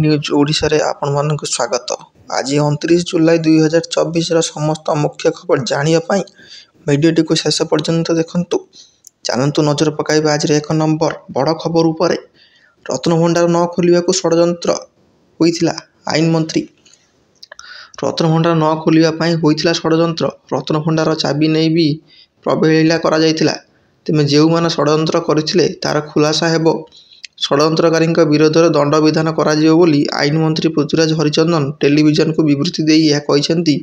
News ଓଡ଼ିଶାରେ ଆପଣମାନଙ୍କୁ ସ୍ୱାଗତ। ଆଜି 29 ଜୁଲାଇ 2024ର ସମସ୍ତ ମୁଖ୍ୟ ଖବର ଜାଣିବା ପାଇଁ ଭିଡ଼ିଓଟିକୁ ଶେଷ ପର୍ଯ୍ୟନ୍ତ ଦେଖନ୍ତୁ। ଚାଲନ୍ତୁ ନଜର ପକାଇବା ଆଜିର 1 ନମ୍ବର ବଡ଼ ଖବର ଉପରେ। ରତ୍ନଭଣ୍ଡାର ନ ଖୋଲିବାକୁ ଷଡ଼ଯନ୍ତ୍ର ହୋଇଥିଲା ଆଇନ ମନ୍ତ୍ରୀ। ରତ୍ନଭଣ୍ଡାର ନ ଖୋଲିବା ପାଇଁ ହୋଇଥିଲା ଷଡ଼ଯନ୍ତ୍ର। ରତ୍ନଭଣ୍ଡାର ଚାବି ନେଇ ବି ପ୍ରବହେଳିଲା କରାଯାଇଥିଲା। ତେବେ ଯେଉଁମାନେ ଷଡ଼ଯନ୍ତ୍ର କରିଥିଲେ ତାହାର ଖୁଲାସା ହେବ। ଷଡ଼ଯନ୍ତ୍ରକାରୀଙ୍କ ବିରୋଧରେ ଦଣ୍ଡବିଧାନ କରାଯିବ ବୋଲି ଆଇନମନ୍ତ୍ରୀ ପୃଥ୍ୱୀରାଜ ହରିଚନ୍ଦନ ଟେଲିଭିଜନକୁ ବିବୃତ୍ତି ଦେଇ ଏହା କହିଛନ୍ତି।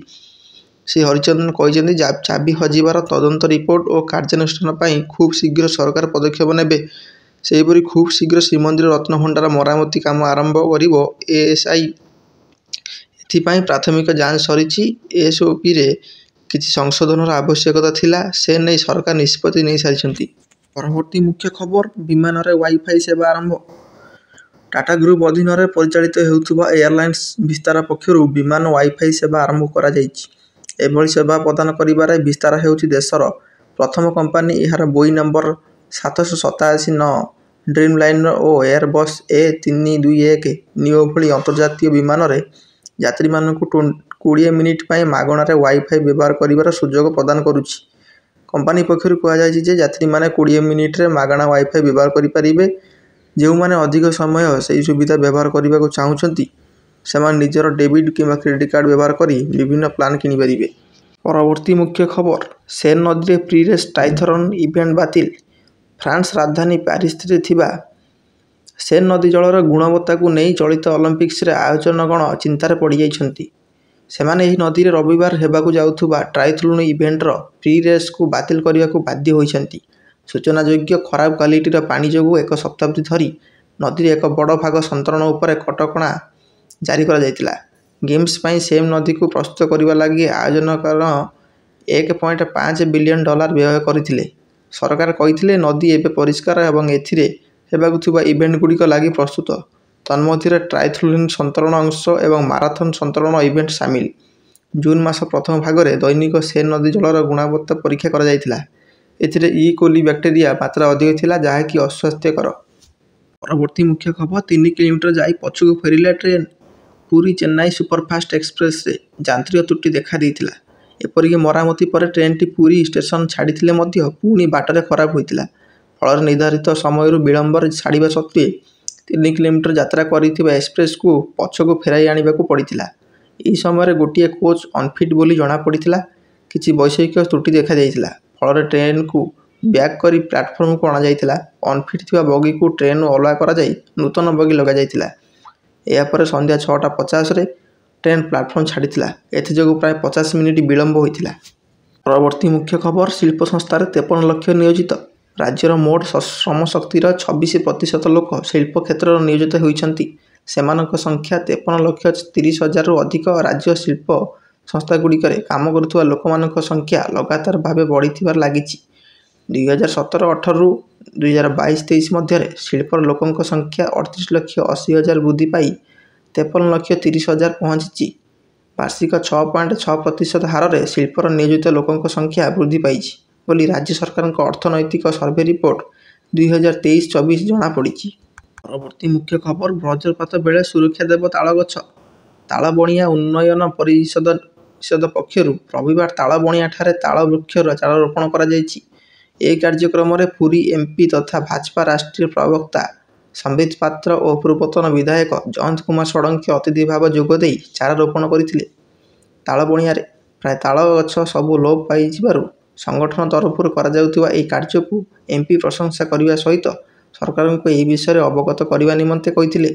ଶ୍ରୀ ହରିଚନ୍ଦନ କହିଛନ୍ତି, ଚାବି ହଜିବାର ତଦନ୍ତ ରିପୋର୍ଟ ଓ କାର୍ଯ୍ୟାନୁଷ୍ଠାନ ପାଇଁ ଖୁବ୍ ଶୀଘ୍ର ସରକାର ପଦକ୍ଷେପ ନେବେ। ସେହିପରି ଖୁବ୍ ଶୀଘ୍ର ଶ୍ରୀମନ୍ଦିର ରତ୍ନଭଣ୍ଡାର ମରାମତି କାମ ଆରମ୍ଭ କରିବ ଏଏସ୍ଆଇ। ଏଥିପାଇଁ ପ୍ରାଥମିକ ଯାଞ୍ଚ ସରିଛି। ଏସ୍ଓପିରେ କିଛି ସଂଶୋଧନର ଆବଶ୍ୟକତା ଥିଲା, ସେ ନେଇ ସରକାର ନିଷ୍ପତ୍ତି ନେଇସାରିଛନ୍ତି। ପରବର୍ତ୍ତୀ ମୁଖ୍ୟ ଖବର, ବିମାନରେ ୱାଇଫାଇ ସେବା ଆରମ୍ଭ। ଟାଟା ଗ୍ରୁପ ଅଧୀନରେ ପରିଚାଳିତ ହେଉଥିବା ଏୟାରଲାଇନ୍ସ ବିସ୍ତାରା ପକ୍ଷରୁ ବିମାନ ୱାଇଫାଇ ସେବା ଆରମ୍ଭ କରାଯାଇଛି। ଏଭଳି ସେବା ପ୍ରଦାନ କରିବାରେ ବିସ୍ତାରା ହେଉଛି ଦେଶର ପ୍ରଥମ କମ୍ପାନୀ। ଏହାର ବୋଇ ନମ୍ବର 787-9 ଡ୍ରିମଲାଇନର ଓ ଏୟାରବସ୍ A321 ନିଓ ଭଳି ଅନ୍ତର୍ଜାତୀୟ ବିମାନରେ ଯାତ୍ରୀମାନଙ୍କୁ 20 ମିନିଟ୍ ପାଇଁ ମାଗଣାରେ ୱାଇଫାଇ ବ୍ୟବହାର କରିବାର ସୁଯୋଗ ପ୍ରଦାନ କରୁଛି। କମ୍ପାନୀ ପକ୍ଷରୁ କୁହାଯାଇଛି ଯେ ଯାତ୍ରୀମାନେ 20 ମିନିଟ୍ରେ ମାଗଣା ୱାଇଫାଇ ବ୍ୟବହାର କରିପାରିବେ। ଯେଉଁମାନେ ଅଧିକ ସମୟ ସେହି ସୁବିଧା ବ୍ୟବହାର କରିବାକୁ ଚାହୁଁଛନ୍ତି ସେମାନେ ନିଜର ଡେବିଟ୍ କିମ୍ବା କ୍ରେଡିଟ୍ କାର୍ଡ଼ ବ୍ୟବହାର କରି ବିଭିନ୍ନ ପ୍ଲାନ୍ କିଣିପାରିବେ। ପରବର୍ତ୍ତୀ ମୁଖ୍ୟ ଖବର, ସେନ୍ ନଦୀରେ ପ୍ରି-ରେସ୍ ଟ୍ରାଇଥଲନ୍ ଇଭେଣ୍ଟ ବାତିଲ। ଫ୍ରାନ୍ସ ରାଜଧାନୀ ପ୍ୟାରିସ୍ରେ ଥିବା ସେନ୍ ନଦୀ ଜଳର ଗୁଣବତ୍ତାକୁ ନେଇ ଚଳିତ ଅଲିମ୍ପିକ୍ସର ଆୟୋଜକଗଣ ଚିନ୍ତାରେ ପଡ଼ିଯାଇଛନ୍ତି। ସେମାନେ ଏହି ନଦୀରେ ରବିବାର ହେବାକୁ ଯାଉଥିବା ଟ୍ରାଇଥଲନ୍ ଇଭେଣ୍ଟର ପ୍ରି-ରେସ୍କୁ ବାତିଲ କରିବାକୁ ବାଧ୍ୟ ହୋଇଛନ୍ତି। ସୂଚନାଯୋଗ୍ୟ, ଖରାପ କ୍ୱାଲିଟିର ପାଣି ଯୋଗୁଁ 1 ଶତାବ୍ଦୀ ଧରି ନଦୀର ଏକ ବଡ଼ ଭାଗ ସନ୍ତରଣ ଉପରେ କଟକଣା ଜାରି କରାଯାଇଥିଲା। ଗେମ୍ସ ପାଇଁ ସେନ୍ ନଦୀକୁ ପ୍ରସ୍ତୁତ କରିବା ଲାଗି ଆୟୋଜକଗଣ $1.5 ବିଲିୟନ ବ୍ୟୟ କରିଥିଲେ। ସରକାର କହିଥିଲେ ନଦୀ ଏବେ ପରିଷ୍କାର ଏବଂ ଏଥିରେ ହେବାକୁ ଥିବା ଇଭେଣ୍ଟଗୁଡ଼ିକ ଲାଗି ପ୍ରସ୍ତୁତ। ତନ୍ମଧ୍ୟରେ ଟ୍ରାଇଥଲନ୍ ସନ୍ତରଣ ଅଂଶ ଏବଂ ମାରାଥନ୍ ସନ୍ତରଣ ଇଭେଣ୍ଟ ସାମିଲ। ଜୁନ୍ ମାସ ପ୍ରଥମ ଭାଗରେ ଦୈନିକ ସେନ୍ ନଦୀ ଜଳର ଗୁଣବତ୍ତା ପରୀକ୍ଷା କରାଯାଇଥିଲା। ଏଥିରେ କୋଲି ବ୍ୟାକ୍ଟେରିଆ ମାତ୍ରା ଅଧିକ ଥିଲା, ଯାହାକି ଅସ୍ୱାସ୍ଥ୍ୟକର। ପରବର୍ତ୍ତୀ ମୁଖ୍ୟ ଖବର, 3 କିଲୋମିଟର ଯାଇ ପଛକୁ ଫେରିଲା ଟ୍ରେନ୍। ପୁରୀ ଚେନ୍ନାଇ ସୁପରଫାଷ୍ଟ ଏକ୍ସପ୍ରେସରେ ଯାନ୍ତ୍ରିକ ତ୍ରୁଟି ଦେଖାଦେଇଥିଲା। ଏପରିକି ମରାମତି ପରେ ଟ୍ରେନ୍ଟି ପୁରୀ ଷ୍ଟେସନ ଛାଡ଼ିଥିଲେ ମଧ୍ୟ ପୁଣି ବାଟରେ ଖରାପ ହୋଇଥିଲା। ଫଳରେ ନିର୍ଦ୍ଧାରିତ ସମୟରୁ ବିଳମ୍ବରେ ଛାଡ଼ିବା ସତ୍ତ୍ୱେ 3 କିଲୋମିଟର ଯାତ୍ରା କରିଥିବା ଏକ୍ସପ୍ରେସକୁ ପଛକୁ ଫେରାଇ ଆଣିବାକୁ ପଡ଼ିଥିଲା। ଏହି ସମୟରେ ଗୋଟିଏ କୋଚ୍ ଅନଫିଟ୍ ବୋଲି ଜଣାପଡ଼ିଥିଲା। କିଛି ବୈଷୟିକ ତ୍ରୁଟି ଦେଖାଯାଇଥିଲା। ଫଳରେ ଟ୍ରେନ୍କୁ ବ୍ୟାକ୍ କରି ପ୍ଲାଟଫର୍ମକୁ ଅଣାଯାଇଥିଲା। ଅନଫିଟ୍ ଥିବା ବଗିକୁ ଟ୍ରେନ୍ରୁ ଅଲଗା କରାଯାଇ ନୂତନ ବଗି ଲଗାଯାଇଥିଲା। ଏହାପରେ ସନ୍ଧ୍ୟା 6:50ରେ ଟ୍ରେନ୍ ପ୍ଲାଟଫର୍ମ ଛାଡ଼ିଥିଲା। ଏଥିଯୋଗୁଁ ପ୍ରାୟ 50 ମିନିଟ୍ ବିଳମ୍ବ ହୋଇଥିଲା। ପରବର୍ତ୍ତୀ ମୁଖ୍ୟ ଖବର, ଶିଳ୍ପ ସଂସ୍ଥାରେ 53 ଲକ୍ଷ ନିୟୋଜିତ। ରାଜ୍ୟର ମୋଟ ଶ୍ରମଶକ୍ତିର 26% ଲୋକ ଶିଳ୍ପ କ୍ଷେତ୍ରରେ ନିୟୋଜିତ ହୋଇଛନ୍ତି। ସେମାନଙ୍କ ସଂଖ୍ୟା 53,30,000ରୁ ଅଧିକ। ରାଜ୍ୟ ଶିଳ୍ପ ସଂସ୍ଥାଗୁଡ଼ିକରେ କାମ କରୁଥିବା ଲୋକମାନଙ୍କ ସଂଖ୍ୟା ଲଗାତାର ଭାବେ ବଢ଼ିବାରେ ଲାଗିଛି। 2017-18ରୁ 2022-23 ମଧ୍ୟରେ ଶିଳ୍ପର ଲୋକଙ୍କ ସଂଖ୍ୟା 38,80,000 ବୃଦ୍ଧି ପାଇ 53,30,000 ପହଞ୍ଚିଛି। ବାର୍ଷିକ 6.6% ହାରରେ ଶିଳ୍ପର ନିୟୋଜିତ ଲୋକଙ୍କ ସଂଖ୍ୟା ବୃଦ୍ଧି ପାଇଛି ବୋଲି ରାଜ୍ୟ ସରକାରଙ୍କ ଅର୍ଥନୈତିକ ସର୍ଭେ ରିପୋର୍ଟ 2023-24 ଜଣାପଡ଼ିଛି। ପରବର୍ତ୍ତୀ ମୁଖ୍ୟ ଖବର, ବଜ୍ରପାତ ବେଳେ ସୁରକ୍ଷା ଦେବ ତାଳଗଛ। ତାଳବଣିଆ ଉନ୍ନୟନ ପରିଷଦ ପକ୍ଷରୁ ରବିବାର ତାଳବଣିଆଠାରେ ତାଳ ବୃକ୍ଷର ଚାରାରୋପଣ କରାଯାଇଛି। ଏହି କାର୍ଯ୍ୟକ୍ରମରେ ପୁରୀ ଏମ୍ପି ତଥା ଭାଜପା ରାଷ୍ଟ୍ରୀୟ ପ୍ରବକ୍ତା ସମ୍ବିତ ପାତ୍ର ଓ ପୂର୍ବତନ ବିଧାୟକ ଜୟନ୍ତ କୁମାର ଷଡ଼ଙ୍ଗୀ ଅତିଥି ଭାବେ ଯୋଗଦେଇ ଚାରା ରୋପଣ କରିଥିଲେ। ତାଳବଣିଆରେ ପ୍ରାୟ ତାଳ ଗଛ ସବୁ ଲୋପ ପାଇଯିବାରୁ ସଂଗଠନ ତରଫରୁ କରାଯାଉଥିବା ଏହି କାର୍ଯ୍ୟକୁ ଏମ୍ପି ପ୍ରଶଂସା କରିବା ସହିତ ସରକାରଙ୍କୁ ଏହି ବିଷୟରେ ଅବଗତ କରିବା ନିମନ୍ତେ କହିଥିଲେ।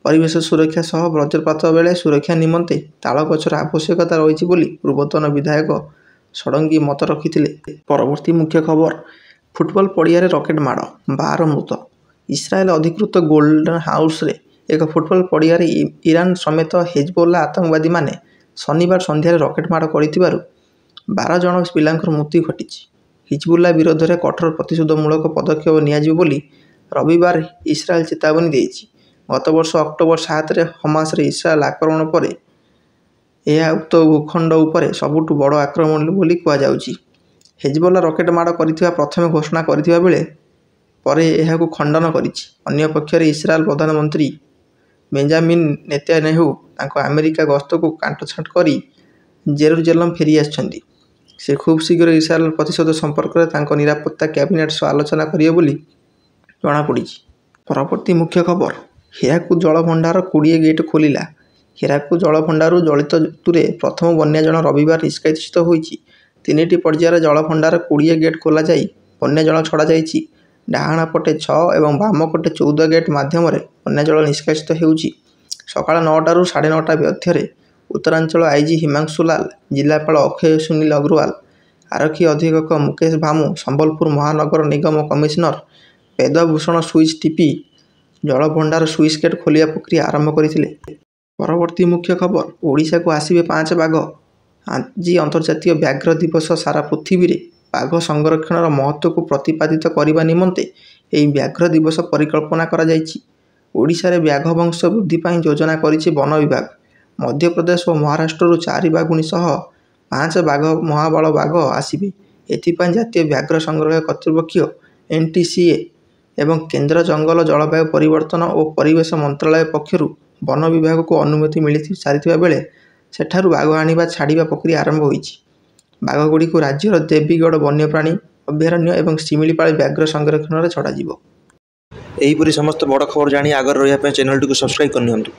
ପରିବେଶ ସୁରକ୍ଷା ସହ ବଜ୍ରପାତ ବେଳେ ସୁରକ୍ଷା ନିମନ୍ତେ ତାଳ ଗଛର ଆବଶ୍ୟକତା ରହିଛି ବୋଲି ପୂର୍ବତନ ବିଧାୟକ ଷଡ଼ଙ୍ଗୀ ମତ ରଖିଥିଲେ। ପରବର୍ତ୍ତୀ ମୁଖ୍ୟ ଖବର, ଫୁଟବଲ ପଡ଼ିଆରେ ରକେଟ୍ ମାଡ଼, 12 ମୃତ। ଇସ୍ରାଏଲ ଅଧିକୃତ ଗୋଲ୍ଡନ୍ ହାଉସରେ ଏକ ଫୁଟବଲ ପଡ଼ିଆରେ ଇରାନ ସମେତ ହେଜବୋଲା ଆତଙ୍କବାଦୀମାନେ ଶନିବାର ସନ୍ଧ୍ୟାରେ ରକେଟ୍ ମାଡ଼ କରିଥିବାରୁ 12 ଜଣ ପିଲାଙ୍କର ମୃତ୍ୟୁ ଘଟିଛି। ହିଜବୁଲ୍ଲା ବିରୋଧରେ କଠୋର ପ୍ରତିଶୋଧମୂଳକ ପଦକ୍ଷେପ ନିଆଯିବ ବୋଲି ରବିବାର ଇସ୍ରାଏଲ ଚେତାବନୀ ଦେଇଛି। ଗତ ବର୍ଷ ଅକ୍ଟୋବର 7ରେ ହମାସର ଇସ୍ରାଏଲ ଆକ୍ରମଣ ପରେ ଏହା ଉକ୍ତ ଭୂଖଣ୍ଡ ଉପରେ ସବୁଠୁ ବଡ଼ ଆକ୍ରମଣ ବୋଲି କୁହାଯାଉଛି। ହେଜବୋଲା ରକେଟ୍ ମାଡ଼ କରିଥିବା ପ୍ରଥମେ ଘୋଷଣା କରିଥିବା ବେଳେ ପରେ ଏହାକୁ ଖଣ୍ଡନ କରିଛି। ଅନ୍ୟପକ୍ଷରେ ଇସ୍ରାଏଲ ପ୍ରଧାନମନ୍ତ୍ରୀ ବେଞ୍ଜାମିନ୍ ନେତାନ୍ୟାହୁ ତାଙ୍କ ଆମେରିକା ଗସ୍ତକୁ କାଟଛାଣ୍ଟ କରି ଜେରୁଜେଲମ୍ ଫେରି ଆସିଛନ୍ତି। ସେ ଖୁବ୍ ଶୀଘ୍ର ଇସ୍ରାଏଲ ପ୍ରତିଶୋଧ ସମ୍ପର୍କରେ ତାଙ୍କ ନିରାପତ୍ତା କ୍ୟାବିନେଟ୍ ସହ ଆଲୋଚନା କରିବେ ବୋଲି ଜଣାପଡ଼ିଛି। ପରବର୍ତ୍ତୀ ମୁଖ୍ୟ ଖବର, ହୀରାକୁଦ ଜଳଭଣ୍ଡାର 20 ଗେଟ୍ ଖୋଲିଲା। ହୀରାକୁଦ ଜଳଭଣ୍ଡାରରୁ ଚଳିତ ଋତୁରେ ପ୍ରଥମ ବନ୍ୟା ଜଳ ରବିବାର ନିଷ୍କାସିତ ହୋଇଛି। 3ଟି ପର୍ଯ୍ୟାୟରେ ଜଳଭଣ୍ଡାର 20 ଗେଟ୍ ଖୋଲାଯାଇ ବନ୍ୟା ଜଳ ଛଡ଼ାଯାଇଛି। ଡାହାଣ ପଟେ 6 ଏବଂ ବାମ ପଟେ 14 ଗେଟ୍ ମାଧ୍ୟମରେ ବନ୍ୟା ଜଳ ନିଷ୍କାସିତ ହେଉଛି। ସକାଳ 9ଟାରୁ 9:30 ମଧ୍ୟରେ ଉତ୍ତରାଞ୍ଚଳ ଆଇଜି ହିମାଂଶୁ ଲାଲ, ଜିଲ୍ଲାପାଳ ଅକ୍ଷୟ ସୁନୀଲ ଅଗ୍ରୱାଲ, ଆରକ୍ଷୀ ଅଧୀକ୍ଷକ ମୁକେଶ ଭାମୁ, ସମ୍ବଲପୁର ମହାନଗର ନିଗମ କମିଶନର ବେଦଭୂଷଣ ସୁଇଚ୍ ଟିପି ଜଳଭଣ୍ଡାର ସୁଇଚ୍ ଗେଟ୍ ଖୋଲିବା ପ୍ରକ୍ରିୟା ଆରମ୍ଭ କରିଥିଲେ। ପରବର୍ତ୍ତୀ ମୁଖ୍ୟ ଖବର, ଓଡ଼ିଶାକୁ ଆସିବେ 5 ବାଘ। ଆଜି ଅନ୍ତର୍ଜାତୀୟ ବ୍ୟାଘ୍ର ଦିବସ। ସାରା ପୃଥିବୀରେ ବାଘ ସଂରକ୍ଷଣର ମହତ୍ତ୍ୱକୁ ପ୍ରତିପାଦିତ କରିବା ନିମନ୍ତେ ଏହି ବ୍ୟାଘ୍ର ଦିବସ ପରିକଳ୍ପନା କରାଯାଇଛି। ଓଡ଼ିଶାରେ ବ୍ୟାଘ ବଂଶ ବୃଦ୍ଧି ପାଇଁ ଯୋଜନା କରିଛି ବନ ବିଭାଗ। ମଧ୍ୟପ୍ରଦେଶ ଓ ମହାରାଷ୍ଟ୍ରରୁ 4 ବାଘୁଣୀ ସହ 5 ମହାବଳ ବାଘ ଆସିବେ। ଏଥିପାଇଁ ଜାତୀୟ ବ୍ୟାଘ୍ର ସଂଗ୍ରହ କର୍ତ୍ତୃପକ୍ଷ NTCA ଏବଂ କେନ୍ଦ୍ର ଜଙ୍ଗଲ, ଜଳବାୟୁ ପରିବର୍ତ୍ତନ ଓ ପରିବେଶ ମନ୍ତ୍ରାଳୟ ପକ୍ଷରୁ ବନ ବିଭାଗକୁ ଅନୁମତି ମିଳି ସାରିଥିବା ବେଳେ ସେଠାରୁ ବାଘ ଆଣିବା ଛାଡ଼ିବା ପ୍ରକ୍ରିୟା ଆରମ୍ଭ ହୋଇଛି। ବାଘଗୁଡ଼ିକୁ ରାଜ୍ୟର ଦେବୀଗଡ଼ ବନ୍ୟପ୍ରାଣୀ ଅଭୟାରଣ୍ୟ ଏବଂ ଶିମିଳିପାଳ ବ୍ୟାଘ୍ର ସଂରକ୍ଷଣରେ ଛଡ଼ାଯିବ। ଏହିପରି ସମସ୍ତ ବଡ଼ ଖବର ଜାଣି ଆଗରେ ରହିବା ପାଇଁ ଚ୍ୟାନେଲଟିକୁ ସବସ୍କ୍ରାଇବ୍ କରିନିଅନ୍ତୁ।